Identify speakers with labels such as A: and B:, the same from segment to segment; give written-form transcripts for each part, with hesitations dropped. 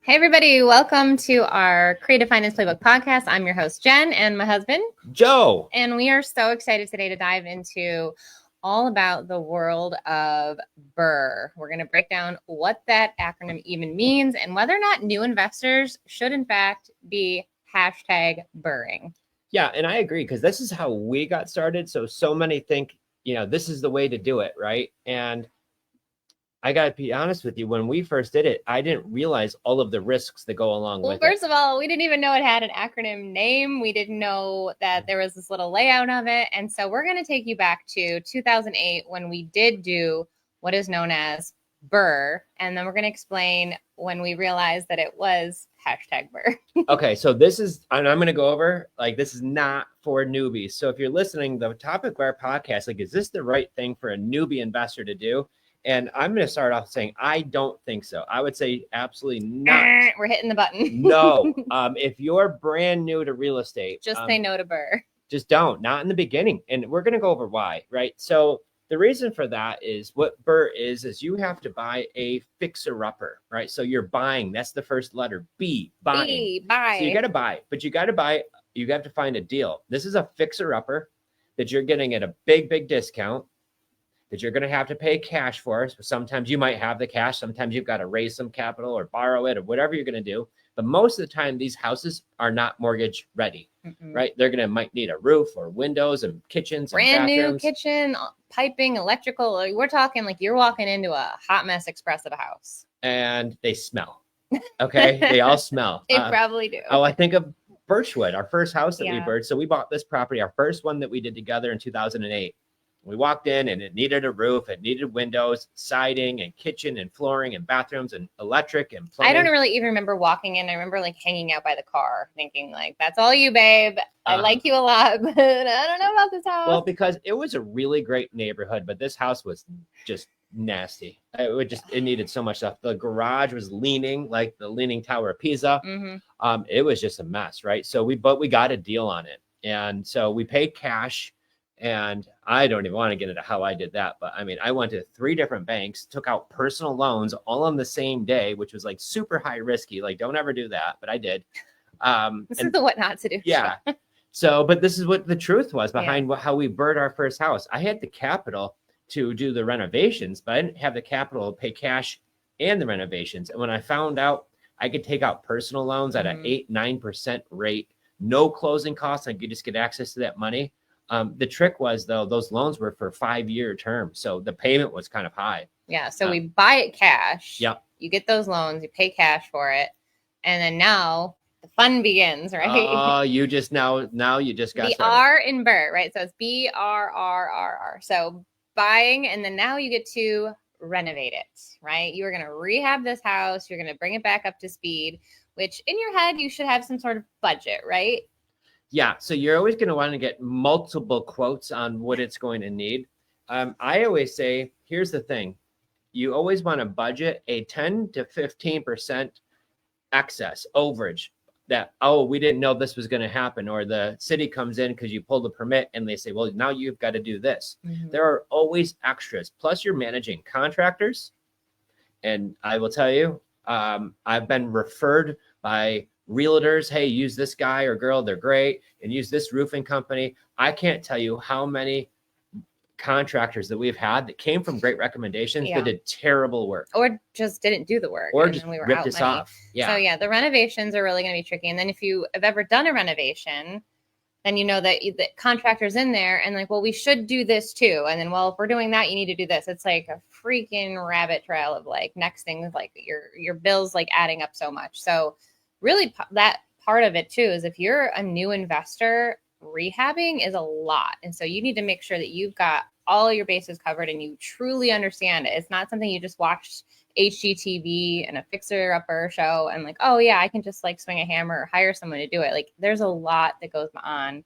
A: Hey, everybody. Welcome to our Creative Finance Playbook podcast. I'm your host, Jen, and my husband,
B: Joe.
A: And we are so excited today to dive into all about the world of BRRRR. We're going to break down what that acronym even means and whether or not new investors should, in fact, be hashtag BRRRRing.
B: Yeah, and I agree because this is how we got started. So many think, this is the way to do it, right? And I got to be honest with you, when we first did it, I didn't realize all of the risks that go along with it.
A: Well, first of all, we didn't even know it had an acronym name. We didn't know that there was this little layout of it. And so we're going to take you back to 2008 when we did do what is known as BRRRR. And then we're going to explain when we realized that it was hashtag BRRRR.
B: Okay, so this is, and I'm going to go over, this is not for newbies. So if you're listening, the topic of our podcast, is this the right thing for a newbie investor to do? And I'm going to start off saying, I don't think so. I would say absolutely not.
A: We're hitting the button.
B: No. If you're brand new to real estate,
A: just say no to BRRRR.
B: Just don't, not in the beginning. And we're going to go over why, right? So the reason for that is what BRRRR is you have to buy a fixer-upper, right? So you're buying, that's the first letter, B, buying.
A: B, buy.
B: So you got to buy, but you have to find a deal. This is a fixer-upper that you're getting at a big discount that you're going to have to pay cash for. So sometimes you might have the cash. Sometimes you've got to raise some capital or borrow it or whatever you're going to do. But most of the time, these houses are not mortgage ready, right? They're might need a roof or windows and kitchens.
A: Brand
B: and
A: new kitchen, piping, electrical. We're talking like you're walking into a hot mess express of a house.
B: And they smell. Okay. They all smell.
A: They probably do.
B: Oh, I think of Birchwood, our first house that we bought. So we bought this property, our first one that we did together in 2008. We walked in and it needed a roof, it needed windows, siding and kitchen and flooring and bathrooms and electric and plumbing.
A: I don't really even remember walking in. I remember hanging out by the car thinking that's all you, babe. I like you a lot, but I don't know about this house.
B: Well, because it was a really great neighborhood, but this house was just nasty. It needed so much stuff. The garage was leaning like the Leaning Tower of Pisa. It was just a mess, right? So we got a deal on it. And so we paid cash. And I don't even want to get into how I did that. But I went to 3 different banks, took out personal loans all on the same day, which was super high risky. Don't ever do that. But I did.
A: This is the what not to do.
B: Yeah. So, but this is what the truth was behind how we BRRRRed our first house. I had the capital to do the renovations, but I didn't have the capital to pay cash and the renovations. And when I found out I could take out personal loans at an 8-9% rate, no closing costs, I could just get access to that money. The trick was, though, those loans were for 5-year terms. So the payment was kind of high.
A: Yeah. So we buy it cash.
B: Yep.
A: You get those loans, you pay cash for it. And then now the fun begins, right?
B: Oh, you just now you just got
A: the
B: started.
A: R in BRRRR, right? So it's BRRRR. So buying, and then now you get to renovate it, right? You are going to rehab this house. You're going to bring it back up to speed, which in your head, you should have some sort of budget, right?
B: Yeah, so you're always going to want to get multiple quotes on what it's going to need. I always say, here's the thing. You always want to budget a 10 to 15% excess overage that, we didn't know this was going to happen. Or the city comes in because you pulled the permit and they say, well, now you've got to do this. There are always extras. Plus you're managing contractors. And I will tell you, I've been referred by realtors, hey, use this guy or girl, they're great, and use this roofing company. I can't tell you how many contractors that we've had that came from great recommendations that did terrible work.
A: Or just didn't do the work.
B: Or just ripped us off. Yeah.
A: So the renovations are really going to be tricky. And then if you have ever done a renovation, then you know that the contractor's in there and we should do this too. And then, if we're doing that, you need to do this. It's like a freaking rabbit trail of next things, your bills adding up so much. So really that part of it too is if you're a new investor, rehabbing is a lot. And so you need to make sure that you've got all your bases covered and you truly understand it. It's not something you just watched HGTV and a fixer-upper show and I can just swing a hammer or hire someone to do it. There's a lot that goes on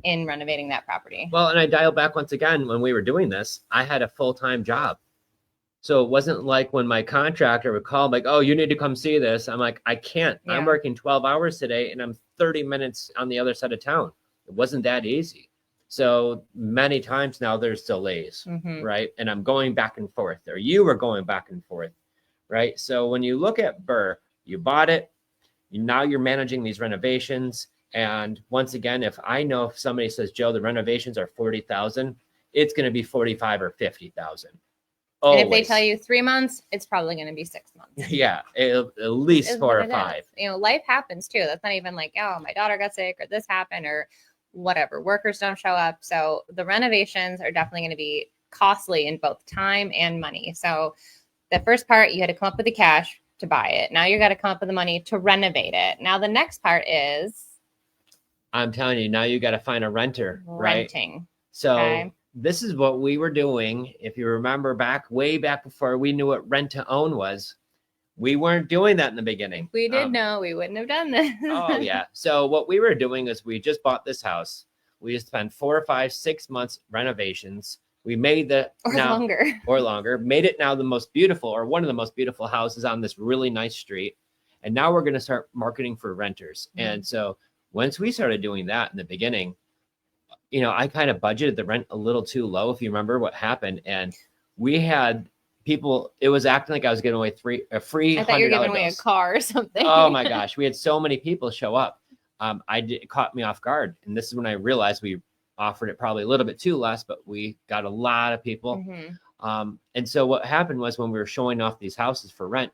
A: in renovating that property.
B: Well, and I dial back once again, when we were doing this, I had a full-time job. So it wasn't like when my contractor would call, oh, you need to come see this. I'm like, I can't. Yeah. I'm working 12 hours today and I'm 30 minutes on the other side of town. It wasn't that easy. So many times now there's delays, right? And I'm going back and forth, or you were going back and forth, right? So when you look at BRRRR, You bought it. Now you're managing these renovations. And once again, if somebody says, Joe, the renovations are 40,000, it's going to be 45 or 50,000.
A: And if they tell you 3 months, it's probably going to be 6 months.
B: Yeah, at least 4 or 5.
A: You know, life happens too. That's not even like, oh, my daughter got sick or this happened or whatever. Workers don't show up. So the renovations are definitely going to be costly in both time and money. So the first part, you had to come up with the cash to buy it. Now you got to come up with the money to renovate it. Now the next part is,
B: I'm telling you, now you got to find a renter,
A: renting.
B: Right? So this is what we were doing. If you remember way back before we knew what rent to own was, we weren't doing that in the beginning.
A: We did know, we wouldn't have done this.
B: Oh yeah. So what we were doing is we just bought this house. We just spent 4 or 5, 6 months renovations. We made longer, made it now the most beautiful or one of the most beautiful houses on this really nice street. And now we're going to start marketing for renters. Mm-hmm. And so once we started doing that in the beginning, you know, I kind of budgeted the rent a little too low, if you remember what happened. And we had people, it was acting like I was giving away a free $100
A: I thought you were giving away a car or something.
B: Oh my gosh. We had so many people show up. It caught me off guard. And this is when I realized we offered it probably a little bit too less, but we got a lot of people. Mm-hmm. And so what happened was when we were showing off these houses for rent,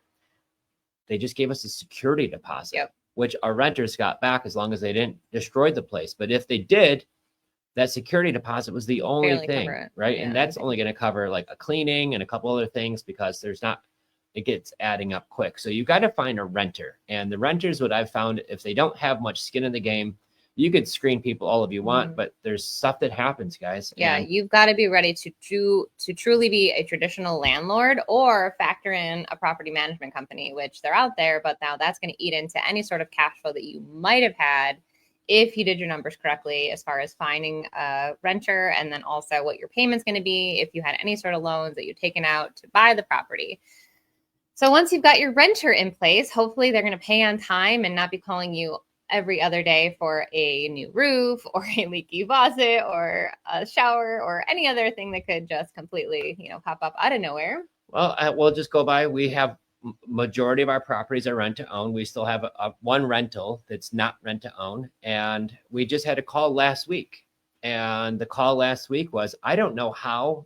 B: they just gave us a security deposit, which our renters got back as long as they didn't destroy the place. But if they did, that security deposit was the only thing, right? Yeah, and that's only going to cover like a cleaning and a couple other things because it gets adding up quick. So you got to find a renter. And the renters, what I've found, if they don't have much skin in the game, you could screen people all of you want, but there's stuff that happens, guys.
A: Yeah, you've got to be ready to truly be a traditional landlord or factor in a property management company, which they're out there, but now that's going to eat into any sort of cash flow that you might have had if you did your numbers correctly as far as finding a renter, and then also what your payment's going to be if you had any sort of loans that you've taken out to buy the property. So once you've got your renter in place, hopefully they're going to pay on time and not be calling you every other day for a new roof or a leaky faucet or a shower or any other thing that could just completely, pop up out of nowhere.
B: Well, we'll just go by. We have majority of our properties are rent to own. We still have one rental that's not rent to own. And we just had a call last week. And the call last week was, I don't know how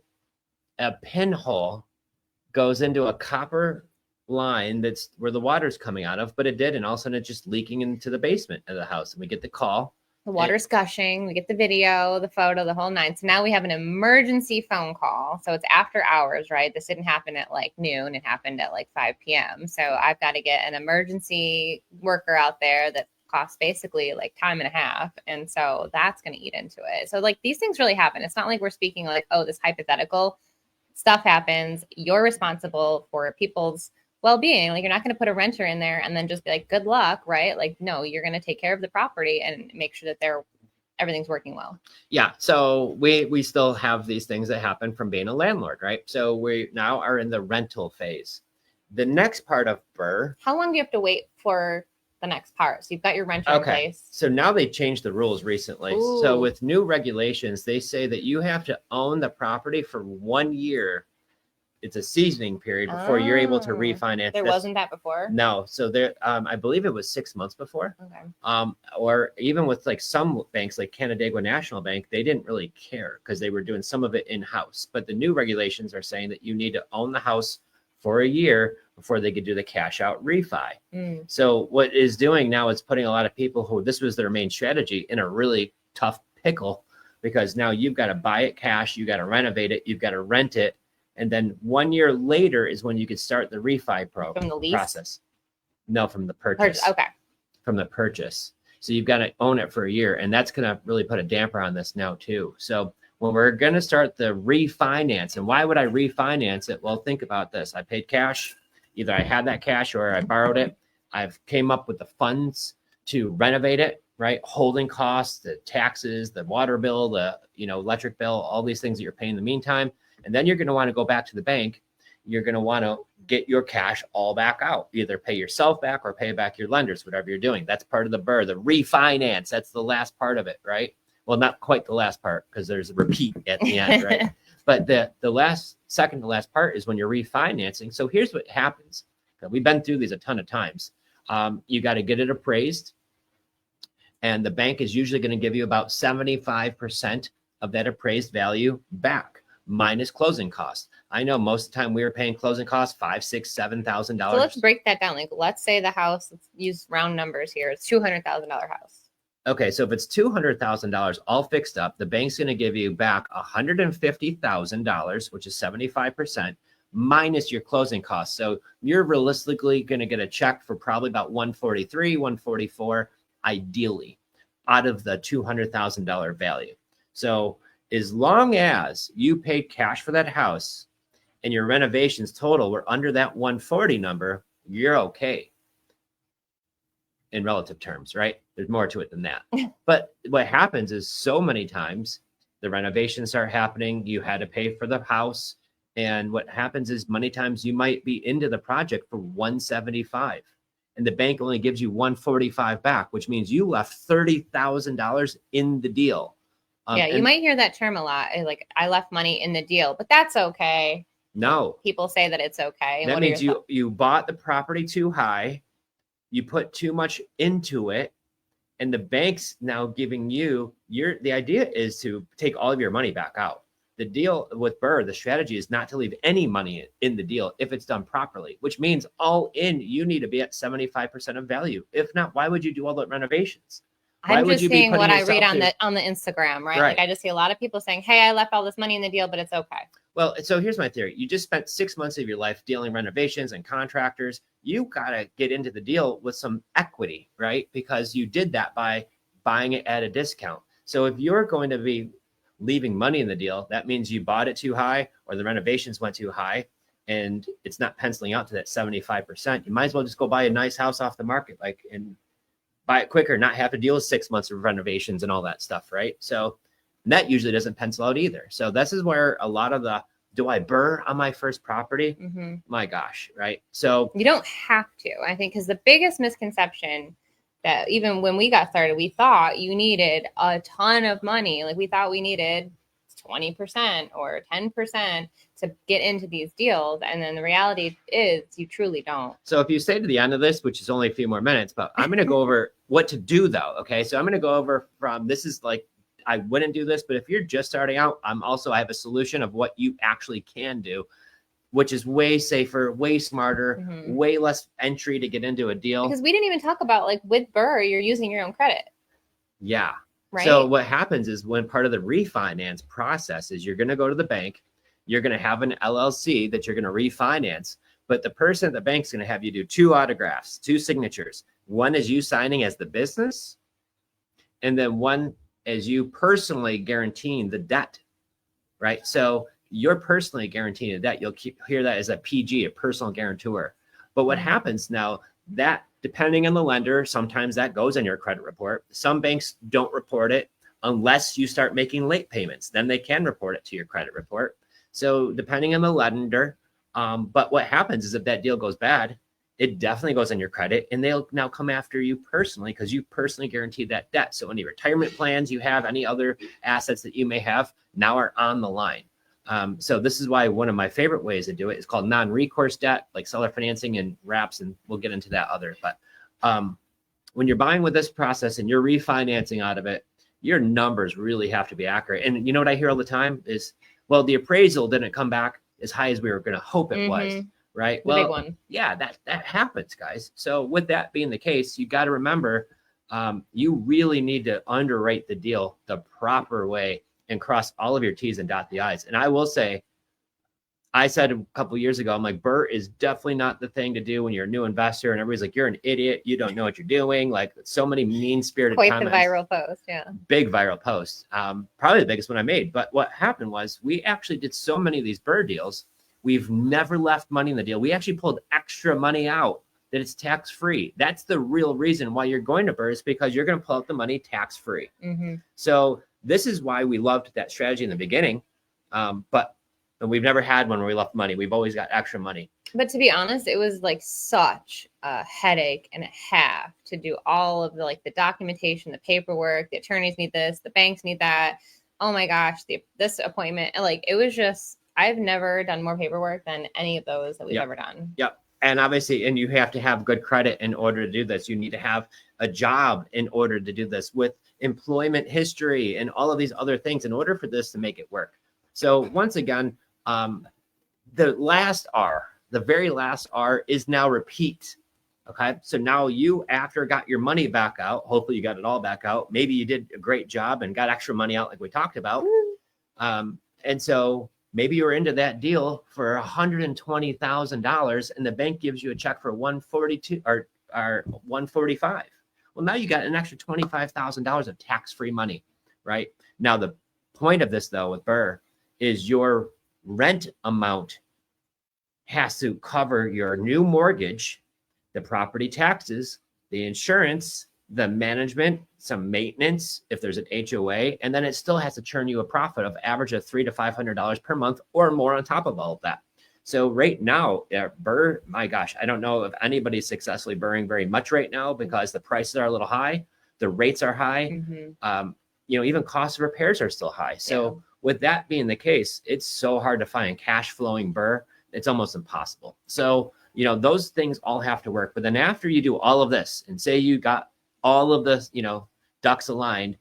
B: a pinhole goes into a copper line that's where the water's coming out of, but it did. And all of a sudden it's just leaking into the basement of the house. And we get the call.
A: The water's gushing. We get the video, the photo, the whole nine. So now we have an emergency phone call. So it's after hours, right? This didn't happen at like noon. It happened at like 5 p.m. So I've got to get an emergency worker out there that costs basically like time and a half. And so that's going to eat into it. So like these things really happen. It's not like we're speaking like, oh, this hypothetical stuff happens. You're responsible for people's well-being. Like you're not going to put a renter in there and then just be like, good luck, right? Like, no, you're going to take care of the property and make sure that everything's working well.
B: Yeah. So we still have these things that happen from being a landlord, right? So we now are in the rental phase. The next part of BRRRR.
A: How long do you have to wait for the next part? So you've got your renter in place.
B: So now they changed the rules recently. Ooh. So with new regulations, they say that you have to own the property for 1 year. It's a seasoning period before you're able to refinance.
A: There wasn't that before?
B: No. So there, I believe it was 6 months before. Okay. Or even with like some banks like Canandaigua National Bank, they didn't really care because they were doing some of it in-house. But the new regulations are saying that you need to own the house for a year before they could do the cash out refi. Mm. So what is doing now is putting a lot of people who this was their main strategy in a really tough pickle, because now you've got to buy it cash, you got to renovate it, you've got to rent it. And then 1 year later is when you could start the refi
A: from the lease
B: process. No, from the purchase.
A: Okay.
B: From the purchase. So you've got to own it for a year. And that's going to really put a damper on this now too. So when we're going to start the refinance, and why would I refinance it? Well, think about this. I paid cash. Either I had that cash or I borrowed it. I've came up with the funds to renovate it, right? Holding costs, the taxes, the water bill, the electric bill, all these things that you're paying in the meantime. And then you're going to want to go back to the bank. You're going to want to get your cash all back out. Either pay yourself back or pay back your lenders, whatever you're doing. That's part of the BRRRR, the refinance. That's the last part of it, right? Well, not quite the last part because there's a repeat at the end, right? But the second to last part is when you're refinancing. So here's what happens. We've been through these a ton of times. You got to get it appraised. And the bank is usually going to give you about 75% of that appraised value back, minus closing costs. I know most of the time we were paying closing costs $5,000, $6,000, $7,000.
A: So let's break that down. Like, let's say the house, let's use round numbers here. It's $200,000 house.
B: Okay, so if it's $200,000 all fixed up, the bank's going to give you back $150,000, which is 75%, minus your closing costs. So you're realistically going to get a check for probably about $143,000, $144,000, ideally, out of the $200,000 value. So as long as you paid cash for that house and your renovations total were under that 140 number, you're okay in relative terms, right? There's more to it than that. But what happens is so many times the renovations start happening, you had to pay for the house. And what happens is many times you might be into the project for 175 and the bank only gives you 145 back, which means you left $30,000 in the deal.
A: Yeah, you might hear that term a lot. Like, I left money in the deal, but that's okay.
B: No.
A: People say that it's okay.
B: That means you bought the property too high, you put too much into it, and the bank's now giving you the idea is to take all of your money back out. The deal with BRRRR, the strategy is not to leave any money in the deal if it's done properly, which means all in, you need to be at 75% of value. If not, why would you do all the renovations?
A: I'm just seeing what I read on the Instagram, right? Like, I just see a lot of people saying, hey, I left all this money in the deal, but it's okay.
B: Well, so here's my theory. You just spent 6 months of your life dealing renovations and contractors. You got to get into the deal with some equity, right? Because you did that by buying it at a discount. So if you're going to be leaving money in the deal, that means you bought it too high or the renovations went too high and it's not penciling out to that 75%. You might as well just go buy a nice house off the market, and buy it quicker, not have to deal with 6 months of renovations and all that stuff, right? So that usually doesn't pencil out either. So this is where a lot of the, do I BRRRR on my first property? Mm-hmm. My gosh, right? So
A: you don't have to, I think, because the biggest misconception that even when we got started, we thought you needed a ton of money. Like, we thought we needed 20% or 10% to get into these deals. And then the reality is you truly don't.
B: So if you stay to the end of this, which is only a few more minutes, but I'm going to go over what to do though. Okay. So I'm going to go over this is like, I wouldn't do this, but if you're just starting out, I have a solution of what you actually can do, which is way safer, way smarter, mm-hmm. way less entry to get into a deal.
A: Because we didn't even talk about, like, with BRRRR, you're using your own credit.
B: Yeah.
A: Right.
B: So what happens is when part of the refinance process is you're going to go to the bank, you're going to have an LLC that you're going to refinance, but the person at the bank's going to have you do 2 autographs, 2 signatures. One is you signing as the business, and then one is you personally guaranteeing the debt, right? So you're personally guaranteeing the debt. You'll hear that as a PG, a personal guarantor. But what happens now, that depending on the lender, sometimes that goes on your credit report. Some banks don't report it unless you start making late payments. Then they can report it to your credit report. So depending on the lender, but what happens is if that deal goes bad, it definitely goes on your credit and they'll now come after you personally because you personally guaranteed that debt. So any retirement plans you have, any other assets that you may have now are on the line. So this is why one of my favorite ways to do it is called non-recourse debt, like seller financing and wraps, and we'll get into that other. But when you're buying with this process and you're refinancing out of it, your numbers really have to be accurate. And you know what I hear all the time is, well, the appraisal didn't come back as high as we were going to hope it was, right?
A: The big one.
B: Yeah, that happens, guys. So with that being the case, you got to remember, you really need to underwrite the deal the proper way and cross all of your T's and dot the I's. And I will say, I said a couple of years ago, I'm like, BRRRR is definitely not the thing to do when you're a new investor. And everybody's like, you're an idiot. You don't know what you're doing. Like, so many mean-spirited comments.
A: Quite the viral post, yeah.
B: Big viral post. Probably the biggest one I made. But what happened was we actually did so many of these BRRRR deals. We've never left money in the deal. We actually pulled extra money out that it's tax-free. That's the real reason why you're going to BRRRR, is because you're going to pull out the money tax-free. So this is why we loved that strategy in the beginning. But we've never had one where we left money. We've always got extra money.
A: But to be honest, it was like such a headache and a half to do all of the, like, the documentation, the paperwork, the attorneys need this, the banks need that. Oh my gosh, this appointment. Like, it was just, I've never done more paperwork than any of those that we've ever done.
B: Yep. And obviously, and you have to have good credit in order to do this. You need to have a job in order to do this, with employment history and all of these other things in order for this to make it work. So once again, the last R, the very last R is now repeat. Okay. So now you, after got your money back out, hopefully you got it all back out. Maybe you did a great job and got extra money out like we talked about. And so maybe you're into that deal for $120,000 and the bank gives you a check for 142 or 145. Well, now you got an extra $25,000 of tax-free money, right? Now, the point of this, though, with BRRRR is your rent amount has to cover your new mortgage, the property taxes, the insurance, the management, some maintenance, if there's an HOA, and then it still has to churn you a profit of average of $300 to $500 per month or more on top of all of that. So right now, BRRRR, my gosh, I don't know if anybody's successfully BRRRRing very much right now because the prices are a little high, the rates are high, even cost of repairs are still high. So with that being the case, it's so hard to find cash flowing BRRRR. It's almost impossible. So, those things all have to work. But then after you do all of this and say you got all of the, ducks aligned,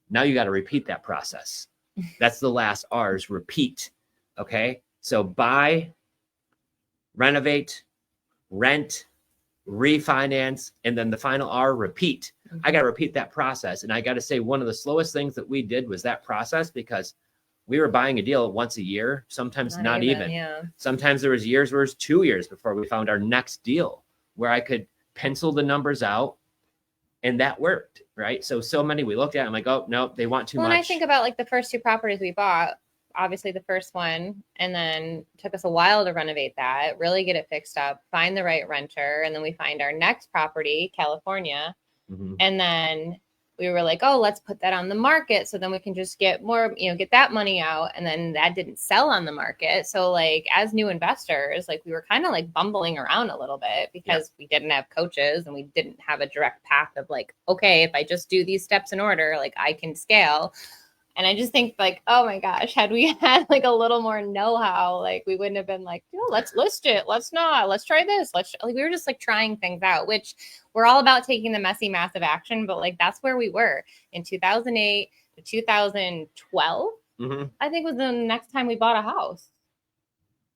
B: now you got to repeat that process. That's the last R's, repeat. Okay. So buy, renovate, rent, refinance, and then the final R, repeat. I got to repeat that process. And I got to say, one of the slowest things that we did was that process, because we were buying a deal once a year, sometimes not even.
A: Yeah.
B: Sometimes there was years where it was 2 years before we found our next deal where I could pencil the numbers out, and that worked, right? So many we looked at, I'm like, oh, no, they want too much.
A: When I think about like the first two properties we bought, obviously the first one, and then took us a while to renovate that, really get it fixed up, find the right renter, and then we find our next property, California, and then we were like, oh, let's put that on the market so then we can just get more, get that money out. And then that didn't sell on the market. So like as new investors, like we were kind of like bumbling around a little bit because we didn't have coaches and we didn't have a direct path of like, okay, if I just do these steps in order, like I can scale. And I just think like, oh my gosh, had we had like a little more know-how, like we wouldn't have been like, let's list it. Let's not, let's try this. We were just like trying things out, which we're all about taking the messy, massive action. But like, that's where we were in 2008 to 2012, I think was the next time we bought a house.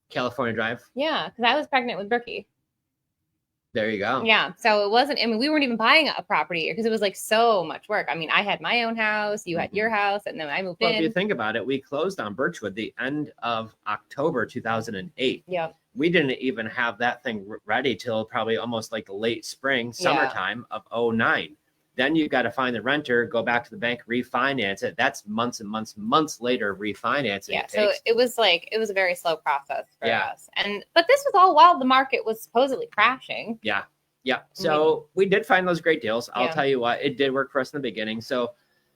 B: California Drive.
A: Yeah. Cause I was pregnant with Brookie.
B: There you go.
A: Yeah. So it wasn't, we weren't even buying a property because it was like so much work. I mean, I had my own house, you had your house, and then I moved in.
B: If you think about it, we closed on Birchwood the end of October 2008.
A: Yeah.
B: We didn't even have that thing ready till probably almost like late spring, summertime of 2009. Then you got to find the renter, go back to the bank, refinance it. That's months and months later refinancing.
A: Yeah. So it was a very slow process for us. But this was all while the market was supposedly crashing.
B: Yeah. Yeah. So we did find those great deals. I'll tell you what, it did work for us in the beginning. So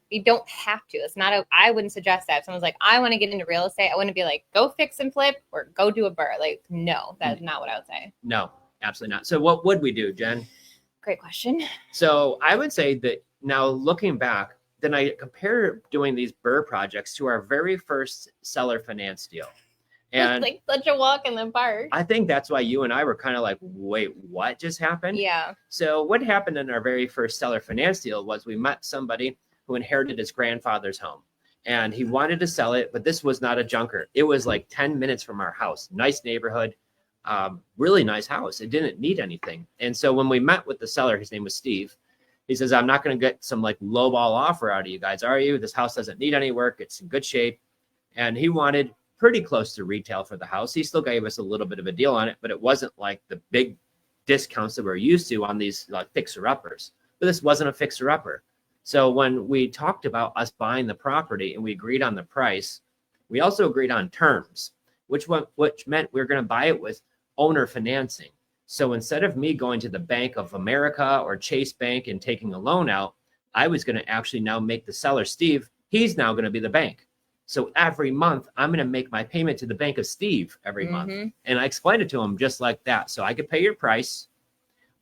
A: you don't have to. It's not I wouldn't suggest that. If someone's like, I want to get into real estate, I wouldn't be like, go fix and flip or go do a BRRRR. Like, no, that's not what I would say. No,
B: absolutely not. So what would we do, Jen?
A: Great question.
B: So I would say that now looking back, then I compare doing these BRRRR projects to our very first seller finance deal. And
A: it's like such a walk in the park.
B: I think that's why you and I were kind of like, wait, what just happened?
A: Yeah.
B: So what happened in our very first seller finance deal was we met somebody who inherited his grandfather's home. And he wanted to sell it, but this was not a junker. It was like 10 minutes from our house. Nice neighborhood. Really nice house. It didn't need anything. And so when we met with the seller, his name was Steve. He says, I'm not going to get some like lowball offer out of you guys, are you? This house doesn't need any work. It's in good shape. And he wanted pretty close to retail for the house. He still gave us a little bit of a deal on it, but it wasn't like the big discounts that we're used to on these like fixer-uppers. But this wasn't a fixer-upper. So when we talked about us buying the property and we agreed on the price, we also agreed on terms, which meant we were going to buy it with owner financing. So instead of me going to the Bank of America or Chase Bank and taking a loan out, I was going to actually now make the seller, Steve, he's now going to be the bank. So every month I'm going to make my payment to the Bank of Steve every month. And I explained it to him just like that. So I could pay your price.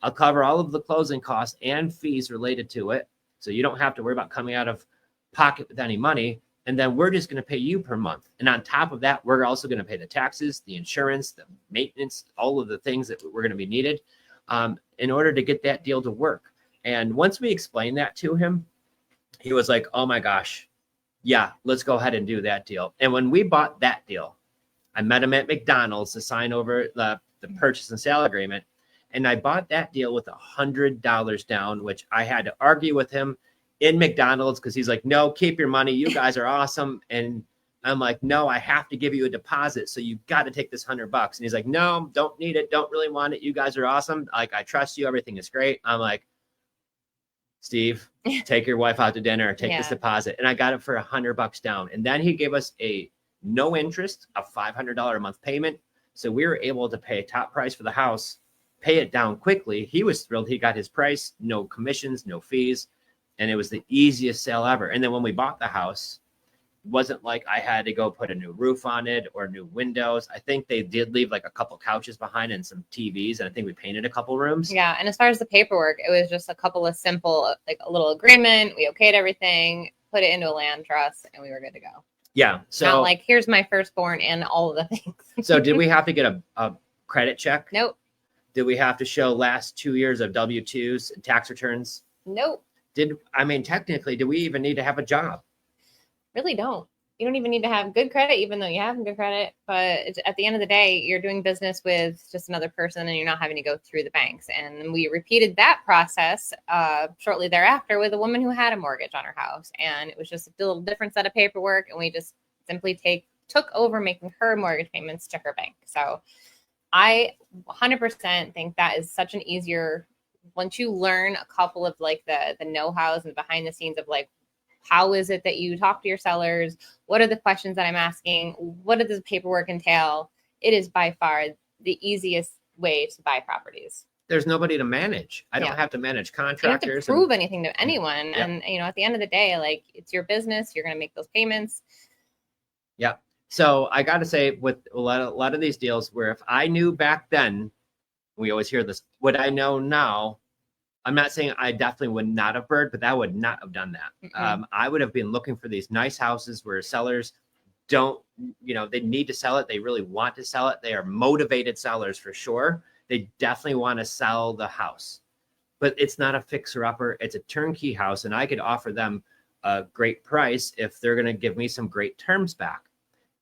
B: I'll cover all of the closing costs and fees related to it. So you don't have to worry about coming out of pocket with any money. And then we're just going to pay you per month. And on top of that, we're also going to pay the taxes, the insurance, the maintenance, all of the things that we're going to be needed in order to get that deal to work. And once we explained that to him, he was like, oh my gosh, yeah, let's go ahead and do that deal. And when we bought that deal, I met him at McDonald's to sign over the purchase and sale agreement. And I bought that deal with $100 down, which I had to argue with him in McDonald's because he's like, no, keep your money. You guys are awesome. And I'm like, no, I have to give you a deposit. So you got to take this $100. And he's like, no, don't need it. Don't really want it. You guys are awesome. Like, I trust you. Everything is great. I'm like, Steve, take your wife out to dinner, take this deposit. And I got it for $100 down. And then he gave us a no interest, a $500 a month payment. So we were able to pay top price for the house, pay it down quickly. He was thrilled. He got his price, no commissions, no fees. And it was the easiest sale ever. And then when we bought the house, it wasn't like I had to go put a new roof on it or new windows. I think they did leave like a couple couches behind and some TVs. And I think we painted a couple rooms.
A: Yeah. And as far as the paperwork, it was just a couple of simple, like a little agreement. We okayed everything, put it into a land trust, and we were good to go.
B: Yeah. So
A: not like, here's my firstborn and all of the things.
B: So did we have to get a credit check?
A: Nope.
B: Did we have to show last 2 years of W-2s and tax returns?
A: Nope.
B: Technically, do we even need to have a job?
A: Really don't. You don't even need to have good credit, even though you have good credit. But at the end of the day, you're doing business with just another person and you're not having to go through the banks. And we repeated that process shortly thereafter with a woman who had a mortgage on her house. And it was just a little different set of paperwork. And we just simply took over making her mortgage payments to her bank. So I 100% think that is such an easier, once you learn a couple of like the know-hows and behind the scenes of like, how is it that you talk to your sellers? What are the questions that I'm asking? What does the paperwork entail? It is by far the easiest way to buy properties.
B: There's nobody to manage. I don't have to manage contractors.
A: You don't have to prove anything to anyone. Yeah. And, at the end of the day, like, it's your business. You're going to make those payments.
B: Yeah. So I got to say, with a lot of these deals where if I knew back then, we always hear this, would I know now? I'm not saying I definitely would not have BRRRR'd, but I would not have done that. I would have been looking for these nice houses where sellers don't, they need to sell it. They really want to sell it. They are motivated sellers for sure. They definitely want to sell the house, but it's not a fixer upper. It's a turnkey house. And I could offer them a great price if they're going to give me some great terms back.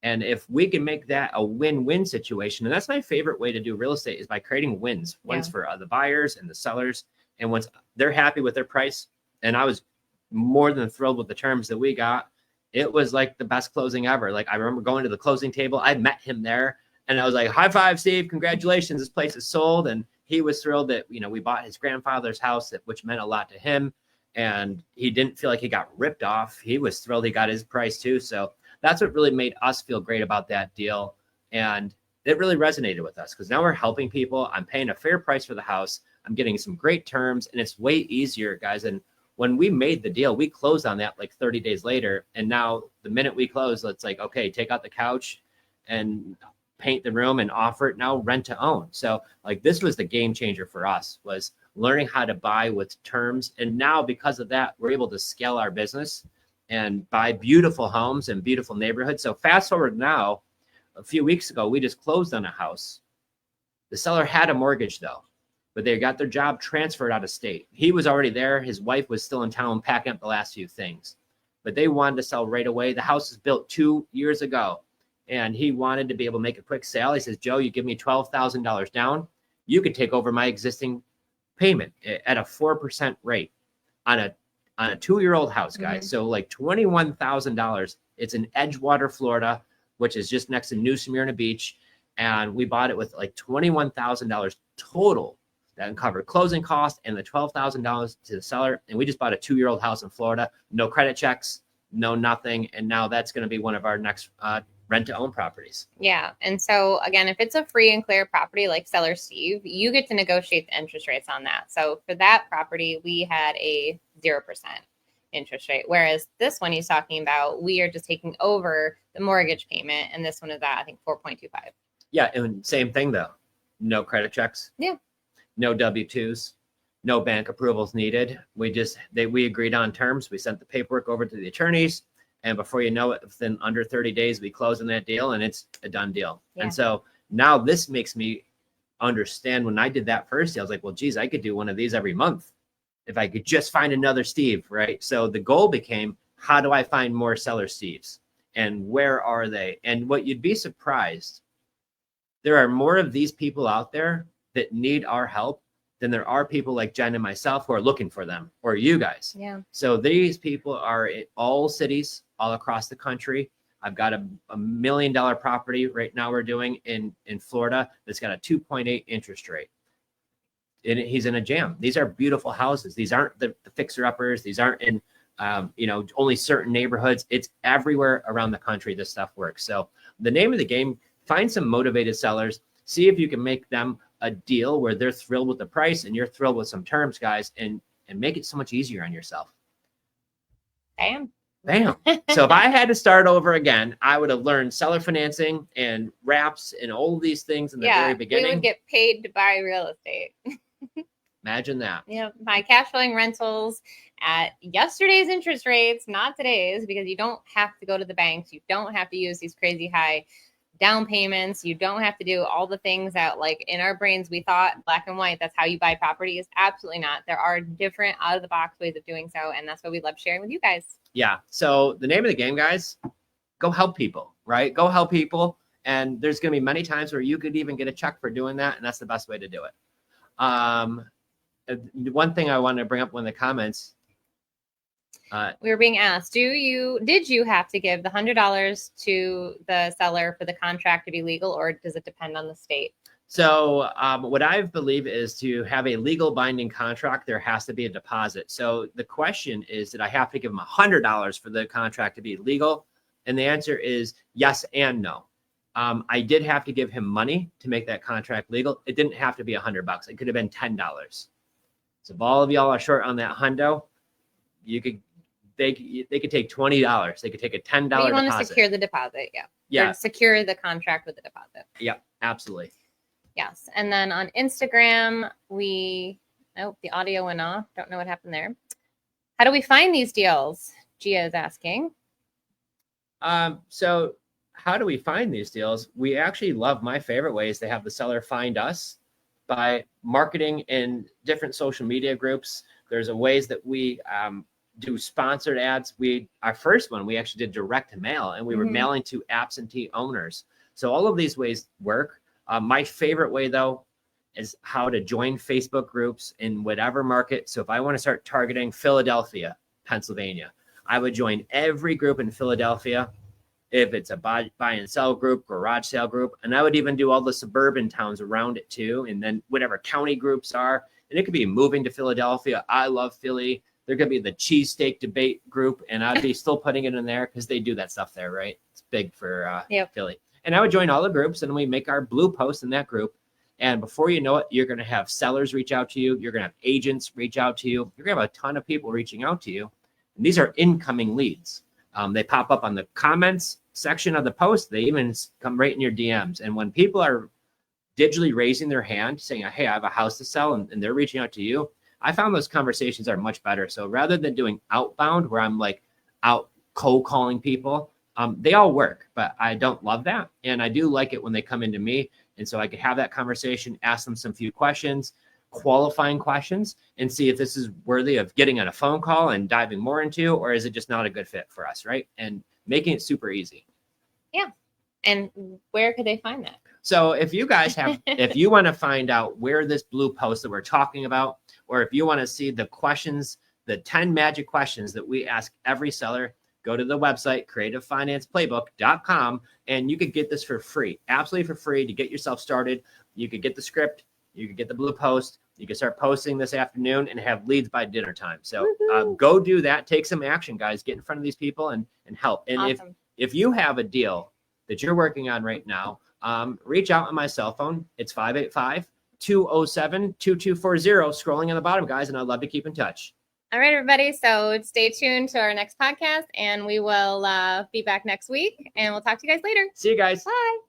B: And if we can make that a win-win situation, and that's my favorite way to do real estate, is by creating wins, wins for the buyers and the sellers. And once they're happy with their price, and I was more than thrilled with the terms that we got, it was like the best closing ever. Like, I remember going to the closing table. I met him there and I was like, high five, Steve, congratulations. This place is sold. And he was thrilled that, we bought his grandfather's house, which meant a lot to him. And he didn't feel like he got ripped off. He was thrilled he got his price too. So that's what really made us feel great about that deal. And it really resonated with us because now we're helping people. I'm paying a fair price for the house. I'm getting some great terms, and it's way easier, guys. And when we made the deal, we closed on that like 30 days later. And now the minute we close, it's like, okay, take out the couch and paint the room and offer it now rent to own. So like, this was the game changer for us, was learning how to buy with terms. And now because of that, we're able to scale our business and buy beautiful homes and beautiful neighborhoods. So fast forward now, a few weeks ago, we just closed on a house. The seller had a mortgage though, but they got their job transferred out of state. He was already there. His wife was still in town packing up the last few things, but they wanted to sell right away. The house was built 2 years ago and he wanted to be able to make a quick sale. He says, Joe, you give me $12,000 down. You could take over my existing payment at a 4% rate on a 2-year-old house, guys. So like $21,000. It's in Edgewater, Florida, which is just next to New Smyrna Beach. And we bought it with like $21,000 total. That covered closing costs and the $12,000 to the seller. And we just bought a 2-year-old house in Florida, no credit checks, no nothing. And now that's going to be one of our next rent to own properties.
A: Yeah. And so again, if it's a free and clear property like Seller Steve, you get to negotiate the interest rates on that. So for that property, we had a 0% interest rate. Whereas this one he's talking about, we are just taking over the mortgage payment. And this one is at, I think, 4.25.
B: Yeah. And same thing though. No credit checks.
A: Yeah.
B: No W-2s, no bank approvals needed. We agreed on terms. We sent the paperwork over to the attorneys. And before you know it, within under 30 days, we close on that deal and it's a done deal.
A: Yeah.
B: And so now this makes me understand when I did that first deal, I was like, well, geez, I could do one of these every month if I could just find another Steve, right? So the goal became, how do I find more seller Steves? And where are they? And what you'd be surprised, there are more of these people out there that need our help than there are people like Jenn and myself who are looking for them, or you guys.
A: Yeah.
B: So these people are in all cities, all across the country. I've got a $1 million property right now we're doing in Florida that's got a 2.8 interest rate. And he's in a jam. These are beautiful houses. These aren't the fixer-uppers. These aren't in only certain neighborhoods. It's everywhere around the country this stuff works. So the name of the game, find some motivated sellers, see if you can make them a deal where they're thrilled with the price and you're thrilled with some terms, guys, and make it so much easier on yourself.
A: Bam.
B: So if I had to start over again, I would have learned seller financing and wraps and all of these things in the very beginning.
A: We would get paid to buy real estate.
B: Imagine that.
A: Yeah, buy cash flowing rentals at yesterday's interest rates, not today's, because you don't have to go to the banks. You don't have to use these crazy high down payments. You don't have to do all the things that, like, in our brains we thought black and white, that's how you buy properties. Absolutely not. There are different out of the box ways of doing so, and that's what we love sharing with you guys.
B: Yeah. So the name of the game, guys, go help people, right? Go help people. And there's going to be many times where you could even get a check for doing that. And that's the best way to do it. One thing I wanted to bring up in the comments.
A: We were being asked, did you have to give the $100 to the seller for the contract to be legal, or does it depend on the state?
B: So what I believe is, to have a legal binding contract, there has to be a deposit. So the question is, did I have to give them $100 for the contract to be legal? And the answer is yes and no. I did have to give him money to make that contract legal. It didn't have to be $100. It could have been $10. So if all of y'all are short on that hundo, they could take $20. They could take a $10 deposit.
A: You want to secure the deposit, yeah.
B: Yeah.
A: Or secure the contract with the deposit.
B: Yeah, absolutely.
A: Yes. And then on Instagram, the audio went off. Don't know what happened there. How do we find these deals? Gia is asking.
B: So how do we find these deals? We actually love, my favorite way is to have the seller find us by marketing in different social media groups. There's a ways that we do sponsored ads. Our first one, we actually did direct mail, and we were mailing to absentee owners. So all of these ways work. My favorite way, though, is how to join Facebook groups in whatever market. So if I want to start targeting Philadelphia, Pennsylvania, I would join every group in Philadelphia. If it's a buy and sell group, garage sale group, and I would even do all the suburban towns around it too. And then whatever county groups are, and it could be moving to Philadelphia. I love Philly. There could be the cheesesteak debate group, and I'd be still putting it in there because they do that stuff there, right? It's big for Philly. And I would join all the groups, and we make our blue post in that group. And before you know it, you're going to have sellers reach out to you. You're going to have agents reach out to you. You're going to have a ton of people reaching out to you. And these are incoming leads. They pop up on the comments section of the post. They even come right in your DMs. And when people are digitally raising their hand saying, hey, I have a house to sell, and they're reaching out to you, I found those conversations are much better. So rather than doing outbound, where I'm like out cold calling people, they all work, but I don't love that. And I do like it when they come into me. And so I could have that conversation, ask them some few questions, qualifying questions, and see if this is worthy of getting on a phone call and diving more into, or is it just not a good fit for us, right? And making it super easy.
A: Yeah. And where could they find that?
B: So if you guys have, if you want to find out where this blue post that we're talking about, or if you want to see the questions, the 10 magic questions that we ask every seller, go to the website, creativefinanceplaybook.com, and you could get this for free, absolutely for free, to get yourself started. You could get the script, you could get the blue post, you can start posting this afternoon and have leads by dinner time. So go do that. Take some action, guys. Get in front of these people and help. And
A: Awesome.
B: if you have a deal that you're working on right now, reach out on my cell phone. It's 585-207-2240, scrolling on the bottom, guys, and I'd love to keep in touch.
A: All right, everybody. So stay tuned to our next podcast, and we will be back next week, and we'll talk to you guys later.
B: See you guys.
A: Bye.